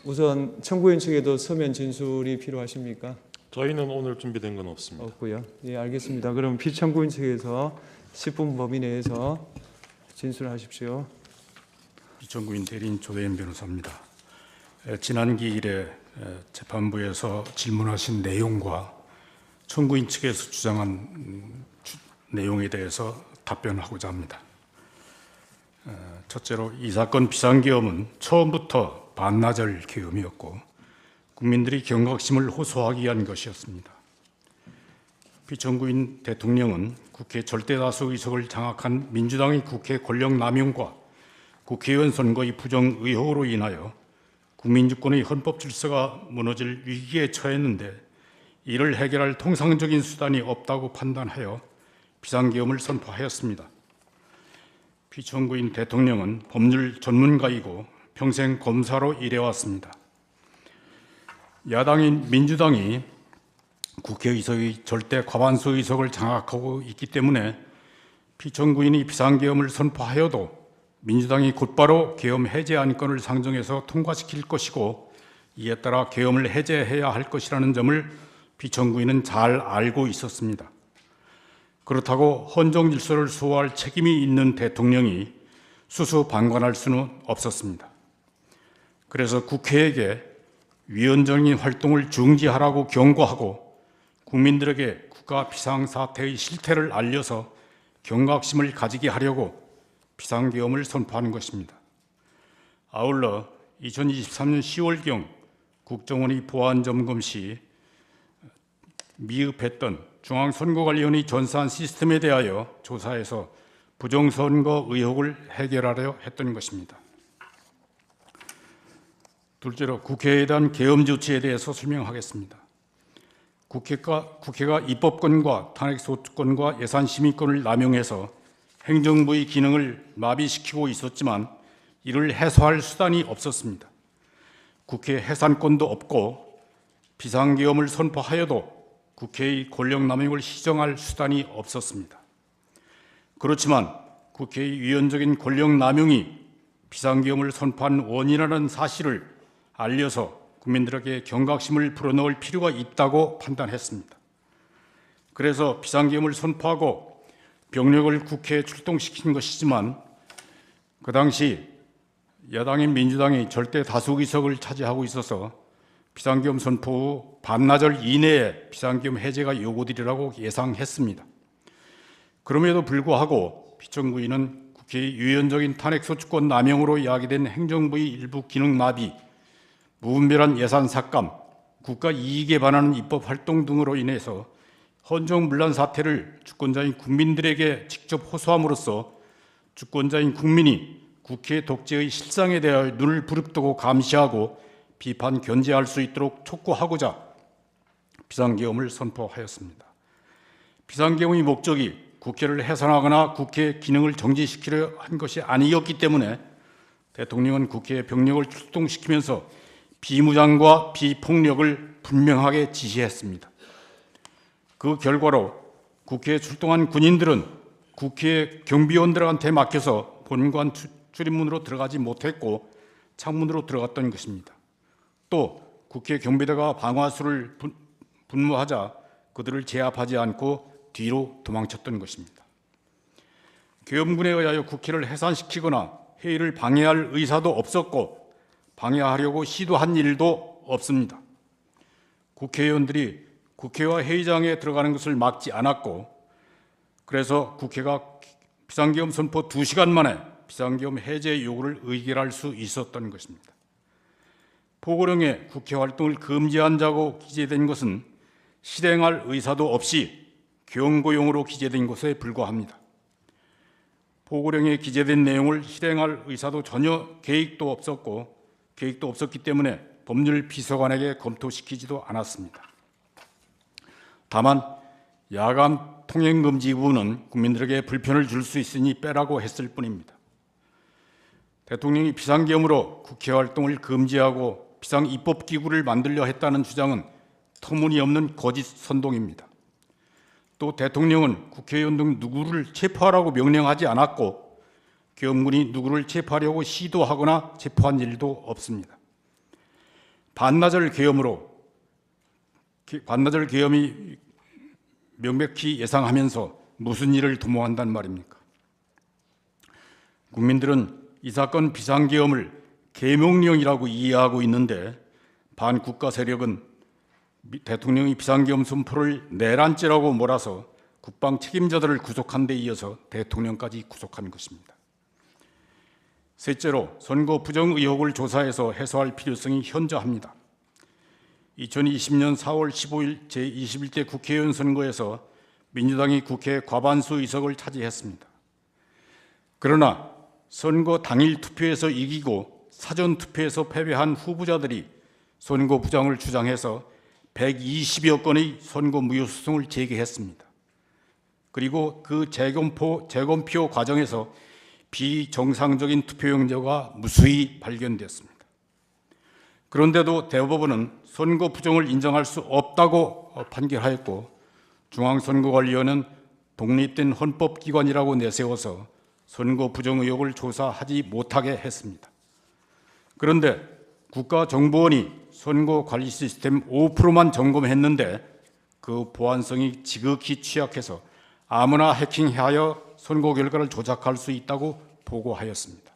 우선 청구인 측에도 서면 진술이 필요하십니까? 저희는 오늘 준비된 건 없습니다. 없고요. 예, 알겠습니다. 그럼 피청구인 측에서 10분 범위 내에서 진술하십시오. 피청구인 대리인 조대현 변호사입니다. 지난 기일에 재판부에서 질문하신 내용과 청구인 측에서 주장한 내용에 대해서 답변하고자 합니다. 첫째로 이 사건 비상계엄은 처음부터 반나절 계엄이었고 국민들이 경각심을 호소하기 위한 것이었습니다. 피청구인 대통령은 국회 절대다수 의석을 장악한 민주당의 국회 권력 남용과 국회의원 선거의 부정 의혹으로 인하여 국민주권의 헌법 질서가 무너질 위기에 처했는데 이를 해결할 통상적인 수단이 없다고 판단하여 비상계엄을 선포하였습니다. 피청구인 대통령은 법률 전문가이고 평생 검사로 일해왔습니다. 야당인 민주당이 국회의석의 절대 과반수 의석을 장악하고 있기 때문에 피청구인이 비상계엄을 선포하여도 민주당이 곧바로 계엄 해제 안건을 상정해서 통과시킬 것이고 이에 따라 계엄을 해제해야 할 것이라는 점을 피청구인은 잘 알고 있었습니다. 그렇다고 헌정 질서를 수호할 책임이 있는 대통령이 수수방관할 수는 없었습니다. 그래서 국회에게 위헌적인 활동을 중지하라고 경고하고 국민들에게 국가 비상사태의 실태를 알려서 경각심을 가지게 하려고 비상계엄을 선포하는 것입니다. 아울러 2023년 10월경 국정원이 보안점검 시 미흡했던 중앙선거관리위원회 전산 시스템에 대하여 조사해서 부정선거 의혹을 해결하려 했던 것입니다. 둘째로 국회에 대한 계엄 조치에 대해서 설명하겠습니다. 국회가 입법권과 탄핵소추권과 예산심의권을 남용해서 행정부의 기능을 마비시키고 있었지만 이를 해소할 수단이 없었습니다. 국회 해산권도 없고 비상계엄을 선포하여도 국회의 권력남용을 시정할 수단이 없었습니다. 그렇지만 국회의 위헌적인 권력남용이 비상계엄을 선포한 원인이라는 사실을 알려서 국민들에게 경각심을 불어넣을 필요가 있다고 판단했습니다. 그래서 비상계엄을 선포하고 병력을 국회에 출동시킨 것이지만 그 당시 야당인 민주당이 절대 다수 의석을 차지하고 있어서 비상계엄 선포 후 반나절 이내에 비상계엄 해제가 요구되리라고 예상했습니다. 그럼에도 불구하고 피청구인은 국회의 유연적인 탄핵소추권 남용으로 야기된 행정부의 일부 기능 마비, 무분별한 예산 삭감, 국가 이익에 반하는 입법 활동 등으로 인해서 헌정문란 사태를 주권자인 국민들에게 직접 호소함으로써 주권자인 국민이 국회 독재의 실상에 대하여 눈을 부릅뜨고 감시하고 비판 견제할 수 있도록 촉구하고자 비상계엄을 선포하였습니다. 비상계엄의 목적이 국회를 해산하거나 국회 기능을 정지시키려 한 것이 아니었기 때문에 대통령은 국회에 병력을 출동시키면서 비무장과 비폭력을 분명하게 지시했습니다. 그 결과로 국회에 출동한 군인들은 국회 경비원들한테 맡겨서 본관 출입문으로 들어가지 못했고 창문으로 들어갔던 것입니다. 또 국회 경비대가 방화수를 분무하자 그들을 제압하지 않고 뒤로 도망쳤던 것입니다. 계엄군에 의하여 국회를 해산시키거나 회의를 방해할 의사도 없었고 방해하려고 시도한 일도 없습니다. 국회의원들이 국회와 회의장에 들어가는 것을 막지 않았고 그래서 국회가 비상계엄 선포 2시간 만에 비상계엄 해제 요구를 의결할 수 있었던 것입니다. 포고령에 국회 활동을 금지한다고 기재된 것은 실행할 의사도 없이 경고용으로 기재된 것에 불과합니다. 포고령에 기재된 내용을 실행할 의사도 전혀 계획도 없었기 때문에 법률 비서관에게 검토시키지도 않았습니다. 다만 야간 통행금지 부분은 국민들에게 불편을 줄 수 있으니 빼라고 했을 뿐입니다. 대통령이 비상계엄으로 국회 활동을 금지하고 비상입법기구를 만들려 했다는 주장은 터무니없는 거짓 선동입니다. 또 대통령은 국회의원 등 누구를 체포하라고 명령하지 않았고 계엄군이 누구를 체포하려고 시도하거나 체포한 일도 없습니다. 반나절 계엄이 명백히 예상하면서 무슨 일을 도모한단 말입니까? 국민들은 이 사건 비상계엄을 계명령이라고 이해하고 있는데 반국가 세력은 대통령이 비상계엄 선포를 내란죄라고 몰아서 국방 책임자들을 구속한 데 이어서 대통령까지 구속한 것입니다. 셋째로 선거 부정 의혹을 조사해서 해소할 필요성이 현저합니다. 2020년 4월 15일 제21대 국회의원 선거에서 민주당이 국회 과반수 의석을 차지했습니다. 그러나 선거 당일 투표에서 이기고 사전 투표에서 패배한 후보자들이 선거 부정을 주장해서 120여 건의 선거 무효소송을 제기했습니다. 그리고 그 재검표 과정에서 비정상적인 투표용지가 무수히 발견됐습니다. 그런데도 대법원은 선거 부정을 인정할 수 없다고 판결하였고 중앙선거관리위원회는 독립된 헌법기관이라고 내세워서 선거 부정 의혹을 조사하지 못하게 했습니다. 그런데 국가정보원이 선거관리 시스템 5%만 점검했는데 그 보안성이 지극히 취약해서 아무나 해킹하여 선거 결과를 조작할 수 있다고 보고하였습니다.